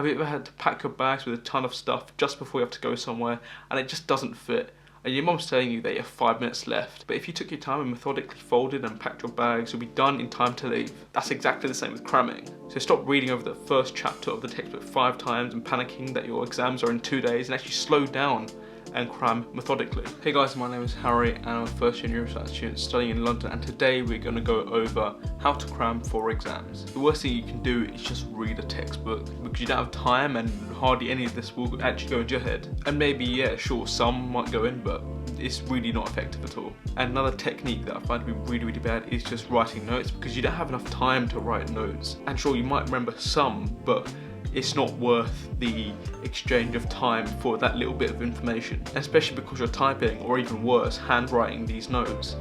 Have you ever had to pack your bags with a ton of stuff just before you have to go somewhere and it just doesn't fit? And your mum's telling you that you have 5 minutes left, but if you took your time and methodically folded and packed your bags, you'll be done in time to leave. That's exactly the same with cramming. So stop reading over the first chapter of the textbook 5 times and panicking that your exams are in 2 days, and actually slow down and cram methodically. Hey guys, my name is Harry and I'm a first year Neuroscience student studying in London, and today we're going to go over how to cram for exams. The worst thing you can do is just read a textbook, because you don't have time and hardly any of this will actually go into your head. And maybe, yeah, sure, some might go in, but it's really not effective at all. And another technique that I find to be really bad is just writing notes, because you don't have enough time to write notes. And sure, you might remember some, but it's not worth the exchange of time for that little bit of information, especially because you're typing, or even worse, handwriting these notes.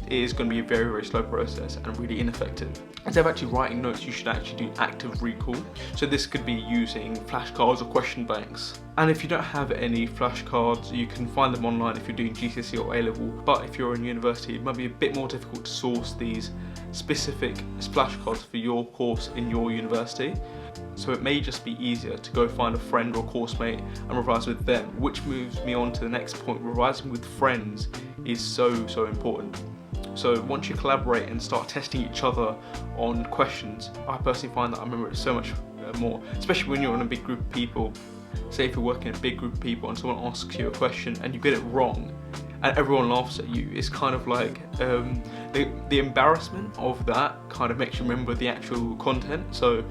It is going to be a very slow process and really ineffective. Instead of actually writing notes, you should actually do active recall. So this could be using flashcards or question banks. And if you don't have any flashcards, you can find them online if you're doing GCSE or A-level. But if you're in university, it might be a bit more difficult to source these specific flashcards for your course in your university. So it may just be easier to go find a friend or course mate and revise with them, which moves me on to the next point. Revising with friends is so important. So once you collaborate and start testing each other on questions, I personally find that I remember it so much more, especially when you're in a big group of people. Say if you're working in a big group of people and someone asks you a question and you get it wrong and everyone laughs at you, it's kind of like the embarrassment of that kind of makes you remember the actual content. So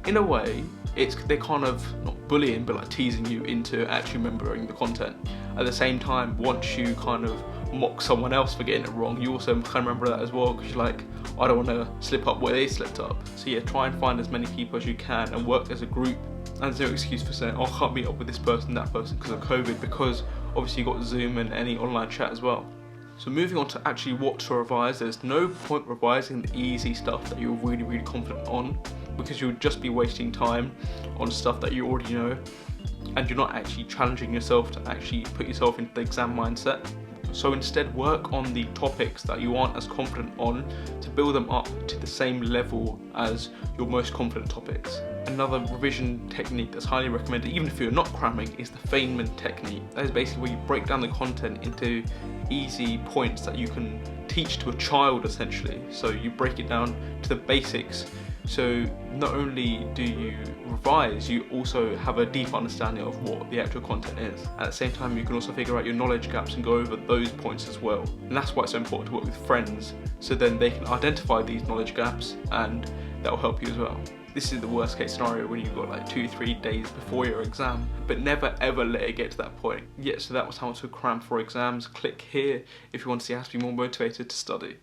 in a way, they're kind of not bullying, but like teasing you into actually remembering the content. At the same time, once you kind of mock someone else for getting it wrong, you also kind of remember that as well, because you're like, I don't want to slip up where they slipped up. So yeah, try and find as many people as you can and work as a group. And there's no excuse for saying, oh, I can't meet up with this person, that person because of COVID, because obviously you've got Zoom and any online chat as well. So moving on to actually what to revise, there's no point revising the easy stuff that you're really confident on, because you'll just be wasting time on stuff that you already know, and you're not actually challenging yourself to actually put yourself into the exam mindset. So instead, work on the topics that you aren't as confident on to build them up to the same level as your most confident topics. Another revision technique that's highly recommended, even if you're not cramming, is the Feynman Technique. That is basically where you break down the content into easy points that you can teach to a child, essentially. So you break it down to the basics. So not only do you revise, you also have a deep understanding of what the actual content is. At the same time, you can also figure out your knowledge gaps and go over those points as well. And that's why it's so important to work with friends, so then they can identify these knowledge gaps and that will help you as well. This is the worst case scenario when you've got like 2-3 days before your exam, but never ever let it get to that point. Yeah, so that was how to cram for exams. Click here if you want to see how to be more motivated to study.